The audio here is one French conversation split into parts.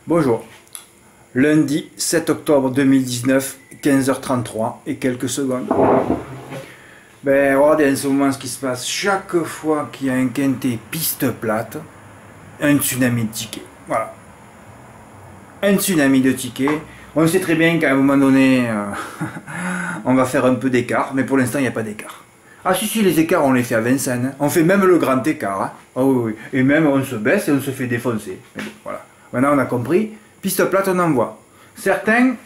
Bonjour, lundi 7 octobre 2019, 15h33 et quelques secondes. Ben regardez en ce moment ce qui se passe. Chaque fois qu'il y a un quintet piste plate, un tsunami de tickets. Voilà. Un tsunami de tickets. On sait très bien qu'à un moment donné, on va faire un peu d'écart, mais pour l'instant il n'y a pas d'écart. Ah si, les écarts on les fait à Vincennes, hein. On fait même le grand écart. Hein. Oh, oui, oui. Et même on se baisse et on se fait défoncer. Mais bon, voilà. Maintenant on a compris, piste plate on en voit. Certains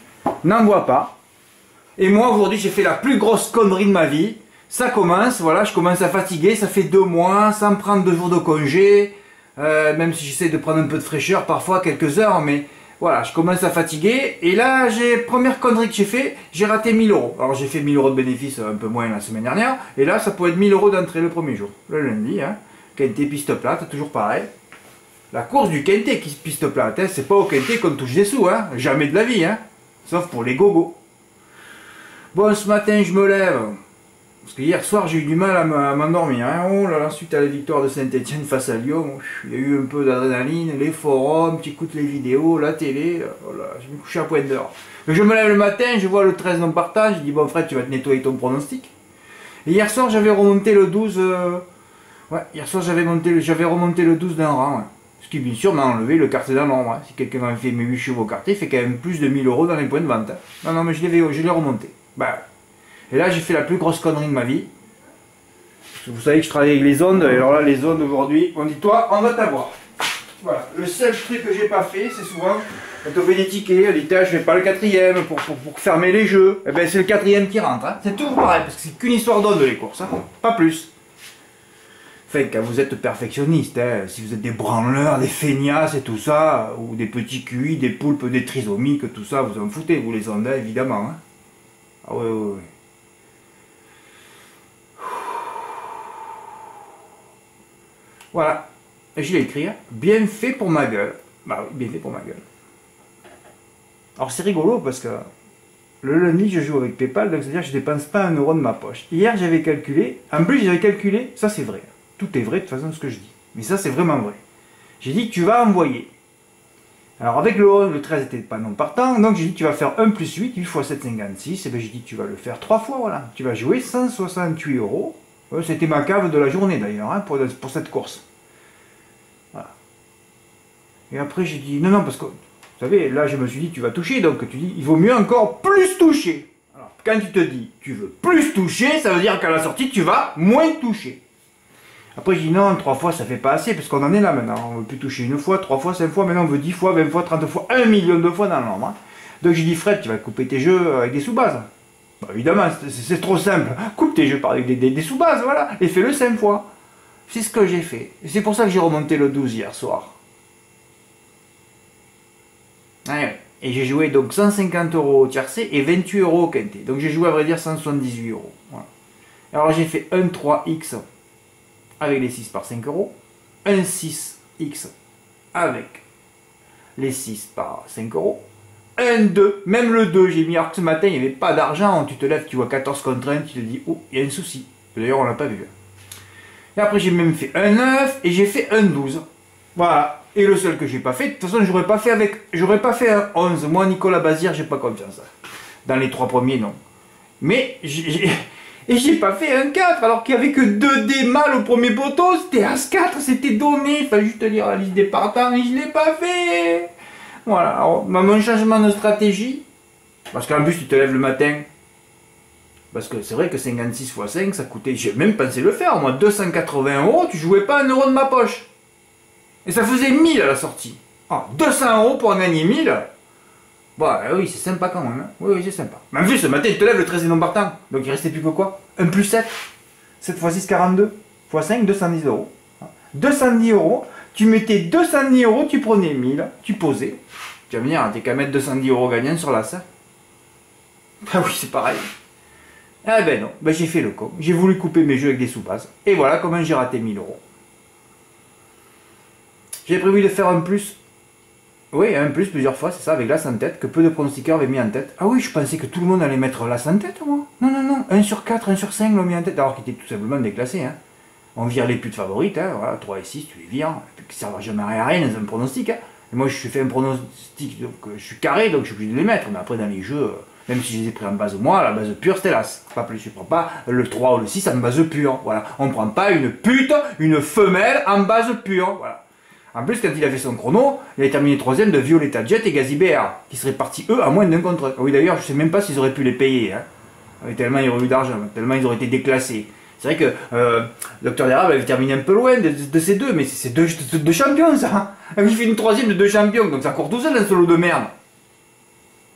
n'en voient pas. Et moi aujourd'hui j'ai fait la plus grosse connerie de ma vie. Ça commence, voilà, je commence à fatiguer, ça fait 2 mois, sans prendre 2 jours de congé. Même si j'essaie de prendre un peu de fraîcheur, parfois quelques heures, mais voilà, je commence à fatiguer. Et là, première connerie que j'ai fait, j'ai raté 1000 euros. Alors j'ai fait 1000 euros de bénéfice, un peu moins la semaine dernière. Et là, ça pourrait être 1000 euros d'entrée le premier jour, le lundi. Hein. Quintet piste plate, toujours pareil. La course du quintet qui piste plate, hein, c'est pas au quintet qu'on touche des sous, hein, jamais de la vie, hein, sauf pour les gogos. Bon, ce matin, je me lève. Parce que hier soir j'ai eu du mal à m'endormir. Hein. Oh là là, suite à la victoire de Saint-Etienne face à Lyon, il y a eu un peu d'adrénaline, les forums, tu écoutes les vidéos, la télé, oh là, je me couche à pointe d'heure. Je me lève le matin, je vois le 13 non partage, je dis bon Fred tu vas te nettoyer ton pronostic. Et hier soir j'avais remonté le 12, ouais, hier soir j'avais remonté le 12 d'un rang. Ouais. Ce qui bien sûr m'a enlevé le quartier dans l'ombre. Hein. Si quelqu'un avait fait mes 8 chevaux quartier, il fait quand même plus de 1000 euros dans les points de vente. Hein. Non, non mais je l'ai remonté. Bah, et là, j'ai fait la plus grosse connerie de ma vie. Vous savez que je travaille avec les ondes, et alors là, les ondes aujourd'hui, on dit toi, on va t'avoir. Voilà. Le seul truc que j'ai pas fait, c'est souvent, quand on fait des tickets, on dit, je fais pas le 4e pour fermer les jeux. Et ben c'est le 4e qui rentre. Hein. C'est toujours pareil, parce que c'est qu'une histoire d'ondes les courses, hein. Pas plus. Enfin, quand vous êtes perfectionniste, hein, si vous êtes des branleurs, des feignasses et tout ça, ou des petits QI, des poulpes, des trisomiques, tout ça, vous en foutez, vous les ondes, évidemment. Hein. Ah ouais, ouais, ouais. Voilà, je l'ai écrit, hein. Bien fait pour ma gueule. Bah oui, bien fait pour ma gueule. Alors c'est rigolo parce que le lundi je joue avec PayPal, donc c'est-à-dire que je ne dépense pas 1 euro de ma poche. Hier j'avais calculé, en plus j'avais calculé, ça c'est vrai, tout est vrai de toute façon ce que je dis, mais ça c'est vraiment vrai. J'ai dit que tu vas envoyer. Alors avec le 11, le 13 n'était pas non partant, donc j'ai dit tu vas faire 1 plus 8, 8 fois 7, 56, et bien j'ai dit tu vas le faire 3 fois, voilà. Tu vas jouer 168 euros. C'était ma cave de la journée d'ailleurs, hein, pour cette course. Voilà. Et après j'ai dit, non, parce que, vous savez, là je me suis dit, tu vas toucher, donc tu dis, il vaut mieux encore plus toucher. Alors, quand tu te dis, tu veux plus toucher, ça veut dire qu'à la sortie, tu vas moins toucher. Après j'ai dit, non, 3 fois, ça fait pas assez, parce qu'on en est là maintenant. On ne veut plus toucher 1 fois, 3 fois, 5 fois, maintenant on veut 10 fois, 20 fois, 30 fois, 1 million de fois dans le nombre. Hein. Donc j'ai dit, Fred, tu vas couper tes jeux avec des sous-bases. Bah, évidemment, c'est trop simple. Coupe tes jeux par des sous-bases, voilà, et fais-le 5 fois. C'est ce que j'ai fait. C'est pour ça que j'ai remonté le 12 hier soir. Ouais. Et j'ai joué donc 150 euros au tiercé et 28 euros au quintet. Donc j'ai joué à vrai dire 178 euros. Voilà. Alors j'ai fait un 3x avec les 6 par 5 euros. Un 6x avec les 6 par 5 euros. Un 2, même le 2, j'ai mis, alors que ce matin il n'y avait pas d'argent, tu te lèves, tu vois 14 contraintes, tu te dis, oh, il y a un souci. D'ailleurs on l'a pas vu. Et après j'ai même fait un 9 et j'ai fait un 12. Voilà. Et le seul que j'ai pas fait, de toute façon j'aurais pas fait un 11. Moi Nicolas Bazir, j'ai pas confiance. Dans les 3 premiers, non. Mais j'ai pas fait un 4, alors qu'il y avait que 2 dés mâles au premier poteau, c'était As-4, c'était donné, il fallait juste lire la liste des partants et je l'ai pas fait. Voilà, alors mon changement de stratégie, parce qu'en plus tu te lèves le matin, parce que c'est vrai que 56 x 5 ça coûtait, j'ai même pensé le faire, moi 280 euros, tu jouais pas 1 euro de ma poche. Et ça faisait 1000 à la sortie. Ah, 200 euros pour en gagner 1000. Bah oui, c'est sympa quand même. Hein. Oui, oui, c'est sympa. Mais en plus, ce matin, tu te lèves le 13 et non partant. Donc il restait plus que quoi? 1 plus 7. 7 x 6, 42. x 5, 210 euros. 210 euros. Tu mettais 210 euros, tu prenais 1000, tu posais. Tu vas me dire, t'es qu'à mettre 210 euros gagnants sur la salle. Ah oui, c'est pareil. Ah ben non, ben j'ai fait le con. J'ai voulu couper mes jeux avec des sous-bases. Et voilà comment j'ai raté 1000 euros. J'ai prévu de faire un plus. Oui, un plus plusieurs fois, c'est ça, avec l'as en tête, que peu de pronostiqueurs avaient mis en tête. Ah oui, je pensais que tout le monde allait mettre l'as en tête, moi. Non, non, non, 1 sur 4, 1 sur 5 l'ont mis en tête, alors qu'il était tout simplement déclassé. Hein. On vire les putes favorites, hein, voilà, 3 et 6, tu les vires, qui ne servent jamais à rien dans un pronostic. Hein. Et moi, je fais un pronostic, donc je suis carré, donc je suis obligé de les mettre. Mais après, dans les jeux, même si je les ai pris en base moi, la base pure, c'était l'As. Pas plus, je ne prends pas le 3 ou le 6 en base pure. Voilà. On ne prend pas une pute, une femelle en base pure. Voilà. En plus, quand il a fait son chrono, il a terminé 3ème de Violetta Jet et Gazibert, qui seraient partis, eux, à moins d'un contre un. Oui, d'ailleurs, je ne sais même pas s'ils auraient pu les payer. Hein. Tellement il y aurait eu d'argent, tellement ils auraient été déclassés. C'est vrai que Docteur D'Érable avait terminé un peu loin de ces deux, mais c'est deux champions, ça. Hein. Il fait une 3ème de 2 champions, donc ça court tout seul, un solo de merde.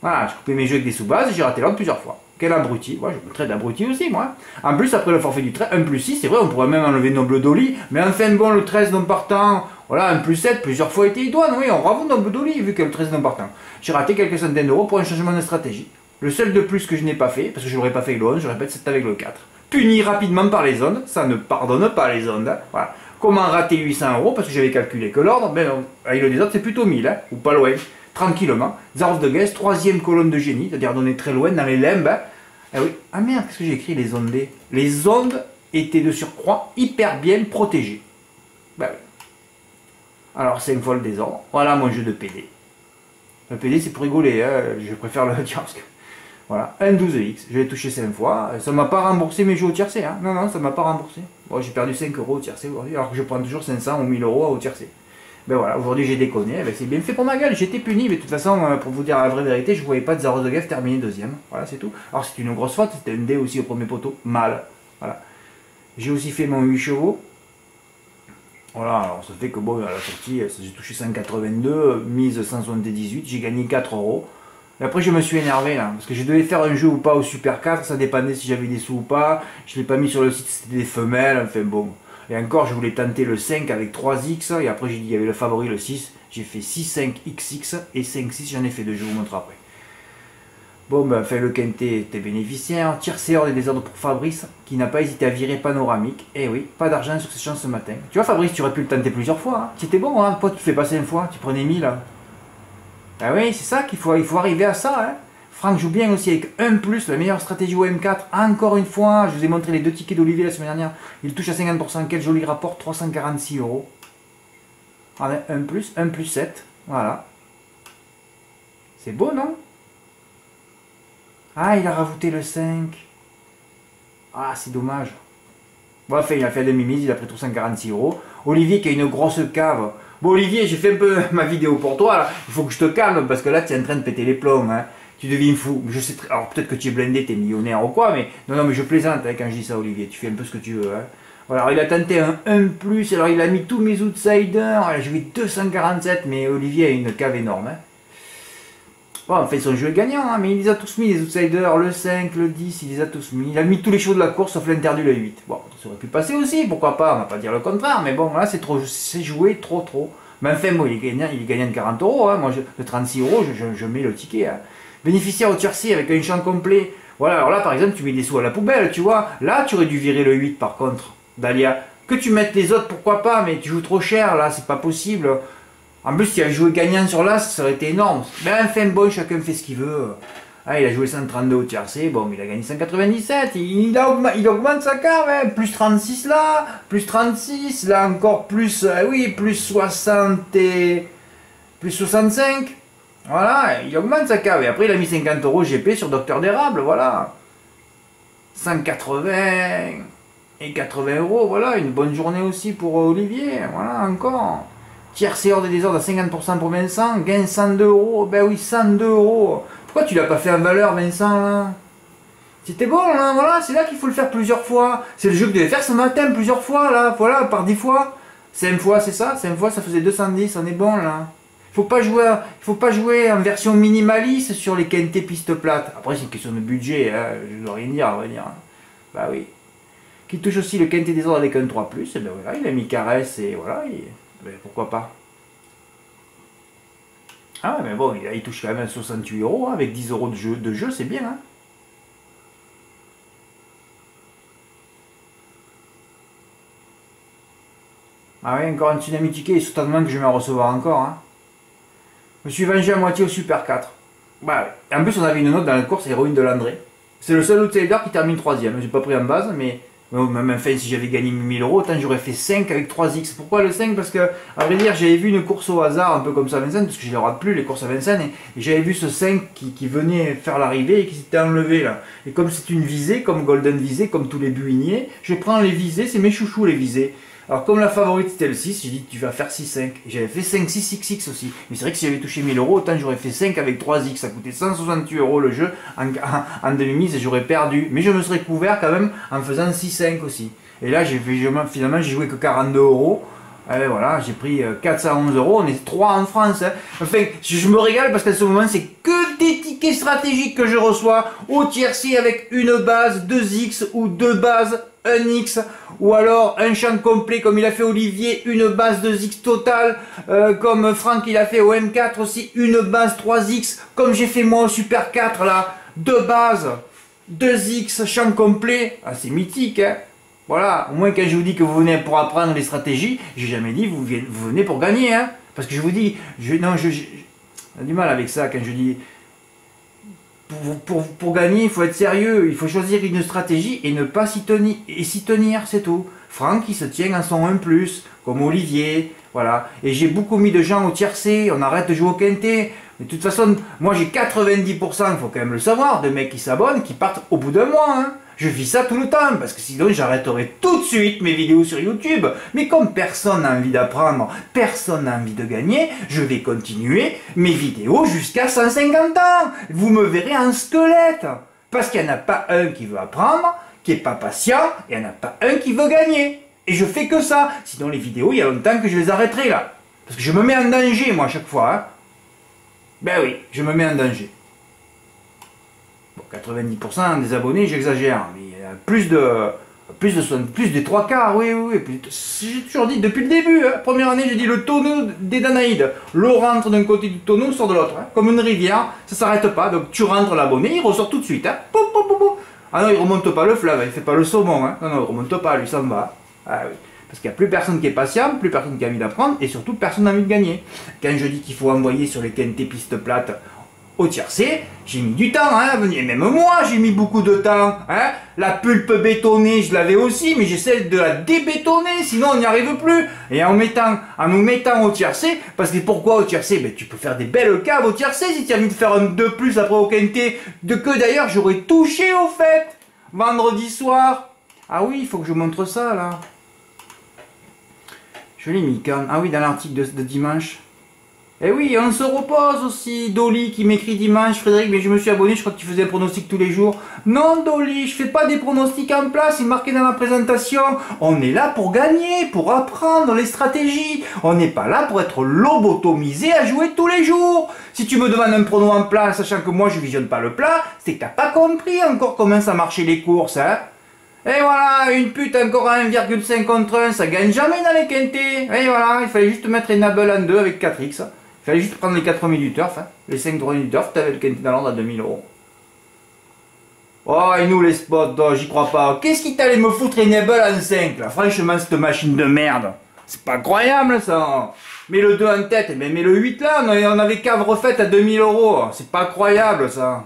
Voilà, je coupais mes jeux avec des sous-bases et j'ai raté l'autre plusieurs fois. Quel abruti, moi je me traite d'abruti aussi, moi. En plus, après le forfait du 13, 1 plus 6, c'est vrai, on pourrait même enlever Noble Dolly, mais enfin bon, le 13 non partant, voilà, 1 plus 7, plusieurs fois été idoine, oui, on bravo Noble Dolly, vu que le 13 non partant. J'ai raté quelques centaines d'euros pour un changement de stratégie. Le seul de plus que je n'ai pas fait, parce que je l'aurais pas fait avec le 11, je répète, c'est avec le 4. Puni rapidement par les ondes, ça ne pardonne pas les ondes, hein. Voilà. Comment rater 800 euros, parce que j'avais calculé que l'ordre, ben, avec le des autres, c'est plutôt 1000, hein, ou pas loin. Tranquillement, Zarov de Guest, 3ème colonne de génie, c'est-à-dire donné très loin dans les limbes. Hein. Ah oui, ah merde, qu'est-ce que j'ai écrit les ondes? Les ondes étaient de surcroît hyper bien protégées. Ben oui. Alors 5 fois le désordre, voilà mon jeu de PD. Le PD c'est pour rigoler, hein. Je préfère le kiosque. Voilà, un 12X, je l'ai touché 5 fois, ça m'a pas remboursé mes jeux au tiercé, hein. Non, non, ça m'a pas remboursé. Bon, j'ai perdu 5 euros au tiercé aujourd'hui, alors que je prends toujours 500 ou 1000 euros au tiercé. Ben voilà, aujourd'hui j'ai déconné, ben c'est bien fait pour ma gueule, j'étais puni, mais de toute façon, pour vous dire la vraie vérité, je ne voyais pas de Zarozoghev terminer 2ème. Voilà, c'est tout. Alors c'est une grosse faute, c'était un dé aussi au premier poteau, mal. Voilà. J'ai aussi fait mon 8 chevaux. Voilà, alors ça fait que bon, à la sortie, j'ai touché 182, mise 178, j'ai gagné 4 euros. Et après je me suis énervé là, parce que je devais faire un jeu ou pas au Super 4, ça dépendait si j'avais des sous ou pas, je ne l'ai pas mis sur le site, c'était des femelles, enfin bon. Et encore, je voulais tenter le 5 avec 3X, et après j'ai dit, il y avait le favori, le 6. J'ai fait 6-5XX et 5-6, j'en ai fait 2, je vous montre après. Bon, ben, enfin, le quintet était bénéficiaire. Tiercé hors des désordres pour Fabrice, qui n'a pas hésité à virer panoramique. Eh oui, pas d'argent sur ses chances ce matin. Tu vois, Fabrice, tu aurais pu le tenter plusieurs fois. Hein. C'était bon, hein, toi, tu fais passer une fois, tu prenais 1000. Là. Ah oui, c'est ça qu'il faut, il faut arriver à ça. Hein. Franck joue bien aussi avec 1+, la meilleure stratégie au M4. Encore une fois, je vous ai montré les 2 tickets d'Olivier la semaine dernière. Il touche à 50%. Quel joli rapport, 346 euros. 1+, 1+7. Voilà. C'est beau, non? Ah, il a rajouté le 5. Ah, c'est dommage. Bon, enfin, il a fait la demi-mise, il a pris 346 euros. Olivier qui a une grosse cave. Bon, Olivier, j'ai fait un peu ma vidéo pour toi. Là. Il faut que je te calme parce que là, tu es en train de péter les plombs. Hein. Tu deviens fou. Je sais très... Alors peut-être que tu es blindé, tu es millionnaire ou quoi, mais non, non, mais je plaisante hein, quand je dis ça, Olivier. Tu fais un peu ce que tu veux. Hein. Voilà, alors il a tenté un 1+, alors il a mis tous mes outsiders. J'ai mis 247, mais Olivier a une cave énorme. Hein. Bon, en fait, son jeu est gagnant, hein, mais il les a tous mis, les outsiders, le 5, le 10, il les a tous mis. Il a mis tous les chevaux de la course sauf l'interdit, le 8. Bon, ça aurait pu passer aussi, pourquoi pas, on va pas dire le contraire, mais bon, là, c'est joué trop. Mais enfin, bon, il est gagnant de 40 euros, hein. Moi, de 36 euros, je mets le ticket. Hein. Bénéficiaire au tiercé avec un champ complet. Voilà, alors là, par exemple, tu mets des sous à la poubelle, tu vois. Là, tu aurais dû virer le 8, par contre, Dahlia. Que tu mettes les autres, pourquoi pas, mais tu joues trop cher, là, c'est pas possible. En plus, s'il avait joué gagnant sur l'As, ça aurait été énorme. Mais enfin, bon, chacun fait ce qu'il veut. Ah, il a joué 132 au tiercé, bon, il a gagné 197. Il augmente sa carte, hein. Plus 36 là, plus 36, là encore plus, oui, plus 60 et plus 65. Voilà, il augmente sa cave. Et après, il a mis 50 euros GP sur Docteur D'Érable, voilà. 180 et 80 euros, voilà, une bonne journée aussi pour Olivier, voilà, encore. Tiercé hors des désordres à 50% pour Vincent, gain 102 euros, ben oui, 102 euros. Pourquoi tu l'as pas fait en valeur, Vincent, là? C'était bon, là, voilà, c'est là qu'il faut le faire plusieurs fois. C'est le jeu que tu devais faire ce matin plusieurs fois, là, voilà, par 10 fois. 5 fois, c'est ça? 5 fois, ça faisait 210, on est bon, là. Il faut pas jouer en version minimaliste sur les quintés pistes plates. Après, c'est une question de budget, hein, je ne dois rien dire, on va dire. Bah oui. Qui touche aussi le quinté des ordres avec un 3+, et ben voilà, il a mis caresse et voilà, ben pourquoi pas. Ah mais bon, il touche quand même 68 euros, hein, avec 10 euros de jeu, c'est bien, hein. Ah oui, encore un tsunami ticket, et certainement que je vais en recevoir encore, hein. Je me suis vengé à moitié au Super 4. Bah, en plus, on avait une note dans la course, héroïne de Landré. C'est le seul outsider qui termine 3ème. J'ai pas pris en base, mais Même enfin, si j'avais gagné 1000 euros, autant j'aurais fait 5 avec 3x. Pourquoi le 5? Parce que, à vrai dire, j'avais vu une course au hasard, un peu comme ça à Vincennes, parce que je ne les rate plus, les courses à Vincennes, et j'avais vu ce 5 qui venait faire l'arrivée et qui s'était enlevé là. Et comme c'est une visée, comme Golden Visée, comme tous les buiniers, je prends les visées, c'est mes chouchous les visées. Alors comme la favorite c'était le 6, j'ai dit tu vas faire 6-5. Et j'avais fait 5-6-6-6 aussi. Mais c'est vrai que si j'avais touché 1000 euros, autant j'aurais fait 5 avec 3x. Ça coûtait 168 euros le jeu en demi-mise et j'aurais perdu. Mais je me serais couvert quand même en faisant 6-5 aussi. Et là finalement j'ai joué que 42 euros. Et voilà, j'ai pris 411 euros, on est 3 en France. Hein. Enfin, je me régale parce qu'à ce moment, c'est que des tickets stratégiques que je reçois au tiercé avec une base, 2x ou 2 bases, 1x, ou alors un champ complet comme il a fait Olivier, une base 2x totale, comme Franck il a fait au M4 aussi, une base 3x, comme j'ai fait moi au Super 4 là, 2 bases, 2x, champ complet, ah, c'est mythique hein. Voilà, au moins quand je vous dis que vous venez pour apprendre les stratégies, j'ai jamais dit vous venez pour gagner, hein. Parce que je vous dis, j'ai du mal avec ça quand je dis, pour gagner, il faut être sérieux, il faut choisir une stratégie et ne pas s'y tenir, c'est tout. Franck, il se tient en son 1+, comme Olivier, voilà. Et j'ai beaucoup mis de gens au tiercé, on arrête de jouer au quintet. Mais de toute façon, moi j'ai 90%, il faut quand même le savoir, de mecs qui s'abonnent, qui partent au bout d'un mois, hein. Je vis ça tout le temps, parce que sinon j'arrêterai tout de suite mes vidéos sur YouTube. Mais comme personne n'a envie d'apprendre, personne n'a envie de gagner, je vais continuer mes vidéos jusqu'à 150 ans. Vous me verrez en squelette. Parce qu'il n'y en a pas un qui veut apprendre, qui n'est pas patient, et il n'y en a pas un qui veut gagner. Et je fais que ça. Sinon les vidéos, il y a longtemps que je les arrêterai là. Parce que je me mets en danger moi à chaque fois. Hein. Ben oui, je me mets en danger. Bon, 90% des abonnés, j'exagère, mais il y a plus des 3 quarts, oui. J'ai toujours dit, depuis le début, hein, première année, j'ai dit le tonneau des Danaïdes. L'eau rentre d'un côté du tonneau, sort de l'autre, hein, comme une rivière, ça s'arrête pas, donc tu rentres l'abonné, il ressort tout de suite. Hein. Pou, pou, pou, pou. Ah non, il remonte pas le fleuve, il fait pas le saumon, hein. Non, il remonte pas, lui, ça me va. Ah oui. Parce qu'il n'y a plus personne qui est patient, plus personne qui a envie d'apprendre, et surtout personne n'a envie de gagner. Quand je dis qu'il faut envoyer sur les quintés pistes plates au tiercé, j'ai mis du temps, hein, et même moi j'ai mis beaucoup de temps, hein. La pulpe bétonnée, je l'avais aussi, mais j'essaie de la débétonner, sinon on n'y arrive plus. Et en nous mettant au tiercé, parce que pourquoi au tiercé? Ben, tu peux faire des belles caves au tiercé si tu as envie de faire un 2+ après au quinté, que d'ailleurs j'aurais touché au fait, vendredi soir. Ah oui, il faut que je montre ça là. Je l'ai mis quand? Ah oui, dans l'article de dimanche. Eh oui, on se repose aussi. Dolly qui m'écrit dimanche, Frédéric, mais je me suis abonné, je crois que tu faisais un pronostic tous les jours. Non, Dolly, je fais pas des pronostics en place, c'est marqué dans la présentation. On est là pour gagner, pour apprendre les stratégies. On n'est pas là pour être lobotomisé à jouer tous les jours. Si tu me demandes un prono en place, sachant que moi je visionne pas le plat, c'est que t'as pas compris encore comment ça marchait les courses, hein. Et voilà, une pute encore à 1,5 contre 1, ça gagne jamais dans les quintés. Et voilà, il fallait juste mettre les Nabel en 2 avec 4x. Il fallait juste prendre les 4 minutes turf, hein. Les 5 3 minutes turf, t'avais le quintet dans l'ordre à 2000 euros. Oh, et nous les spots, oh, j'y crois pas. Qu'est-ce qui t'allait me foutre les Nabel en 5 là? Franchement, cette machine de merde. C'est pas incroyable ça. Mets le 2 en tête, mais mets le 8 là, on avait cave refaite à 2000 euros. C'est pas incroyable ça.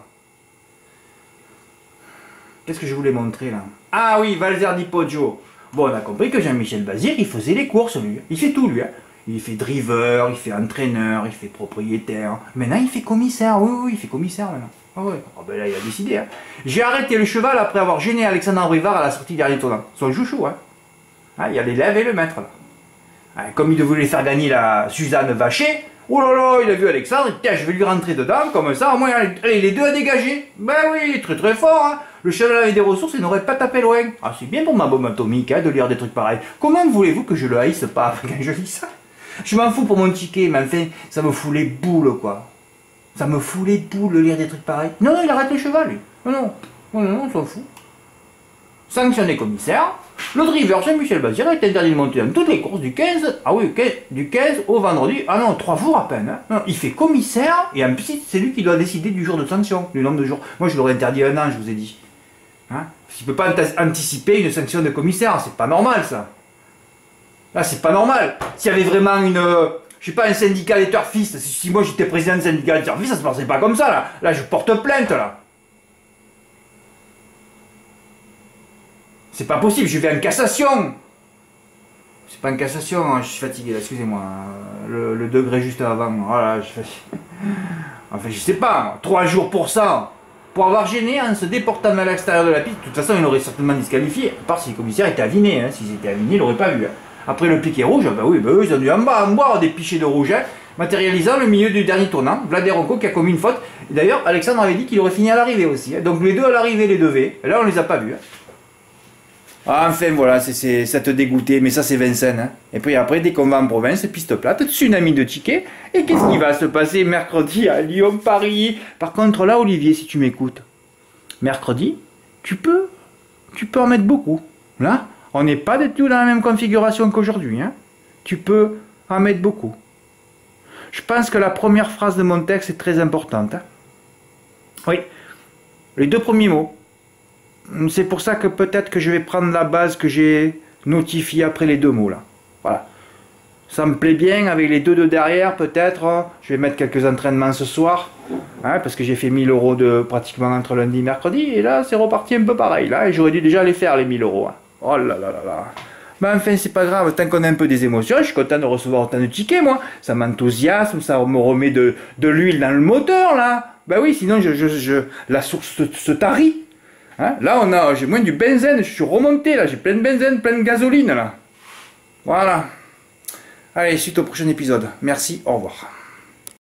Qu'est-ce que je voulais montrer là? Ah oui, Valzer Di Poggio. Bon, on a compris que Jean-Michel Bazir, il faisait les courses, lui. Il fait tout, lui. Hein. Il fait driver, il fait entraîneur, il fait propriétaire. Maintenant, il fait commissaire. Oui, il fait commissaire maintenant. Ah ouais. Oh, ben là, il a décidé. Hein. J'ai arrêté le cheval après avoir gêné Alexandre Brivard à la sortie dernier tournant. Son chouchou, hein. Ah, il y a l'élève et le maître, là. Ah, comme il voulait faire gagner la Suzanne Vacher, oh là là, il a vu Alexandre, il dit, tiens, je vais lui rentrer dedans, comme ça, au moins, allez, les deux à dégager. Ben oui, très très fort, hein. Le cheval avait des ressources, il n'aurait pas tapé loin. Ah, c'est bien pour ma bombe atomique, hein, de lire des trucs pareils. Comment voulez-vous que je le haïsse pas quand je lis ça? Je m'en fous pour mon ticket, mais enfin, ça me fout les boules, quoi. Ça me fout les boules de lire des trucs pareils. Non, il arrête le cheval, lui. Non, on s'en fout. Sanctionné commissaire. Le driver Jean-Michel Bazir est interdit de monter dans toutes les courses du 15, ah oui, du 15 au vendredi, ah non, 3 jours à peine. Hein. Non, il fait commissaire et en plus c'est lui qui doit décider du jour de sanction, du nombre de jours. Moi je l'aurais interdit 1 an, je vous ai dit. Hein, parce qu'il ne peut pas anticiper une sanction de commissaire, c'est pas normal ça. Là c'est pas normal. S'il y avait vraiment je sais pas, un syndicat des turfistes, si moi j'étais président du syndicat des turfistes, ça se passait pas comme ça là. Là je porte plainte là. C'est pas possible, je vais en cassation. C'est pas en cassation, hein, je suis fatigué, excusez-moi. Le degré juste avant. Voilà, enfin, je sais pas, 3 jours pour ça. Pour avoir gêné en se déportant à l'extérieur de la piste. De toute façon, il aurait certainement disqualifié. À part si le commissaire était aviné. Hein. S'ils étaient avinés, il l'aurait pas vu. Hein. Après le piquet rouge, bah oui, ils ont dû en boire des pichets de rouge. Hein, matérialisant le milieu du dernier tournant. Vladeronko qui a commis une faute. D'ailleurs, Alexandre avait dit qu'il aurait fini à l'arrivée aussi. Hein. Donc les deux à l'arrivée, les deux V. Là, on les a pas vus. Hein. Ah, enfin voilà, ça te dégoûtait, mais ça c'est Vincennes. Hein. Et puis après, dès qu'on va en province, piste plate, tsunami de tickets. Et qu'est-ce qui va se passer mercredi à Lyon-Paris? Par contre là, Olivier, si tu m'écoutes, mercredi, tu peux en mettre beaucoup. Là, on n'est pas du tout dans la même configuration qu'aujourd'hui. Hein. Tu peux en mettre beaucoup. Je pense que la première phrase de mon texte est très importante. Hein. Oui, les 2 premiers mots. C'est pour ça que peut-être que je vais prendre la base que j'ai notifiée après les 2 mots là. Voilà. Ça me plaît bien avec les 2 de derrière peut-être. Je vais mettre quelques entraînements ce soir. Hein, parce que j'ai fait 1000 € de pratiquement entre lundi et mercredi. Et là c'est reparti un peu pareil. Là, et j'aurais dû déjà les faire les 1000 €. Hein. Oh là là là là. Mais enfin c'est pas grave. Tant qu'on a un peu des émotions. Je suis content de recevoir autant de tickets moi. Ça m'enthousiasme. Ça me remet de l'huile dans le moteur là. Ben oui sinon la source se tarit. Hein, là, j'ai moins du benzène, je suis remonté, là, j'ai plein de benzène, plein de gasoline, là. Voilà. Allez, suite au prochain épisode. Merci, au revoir.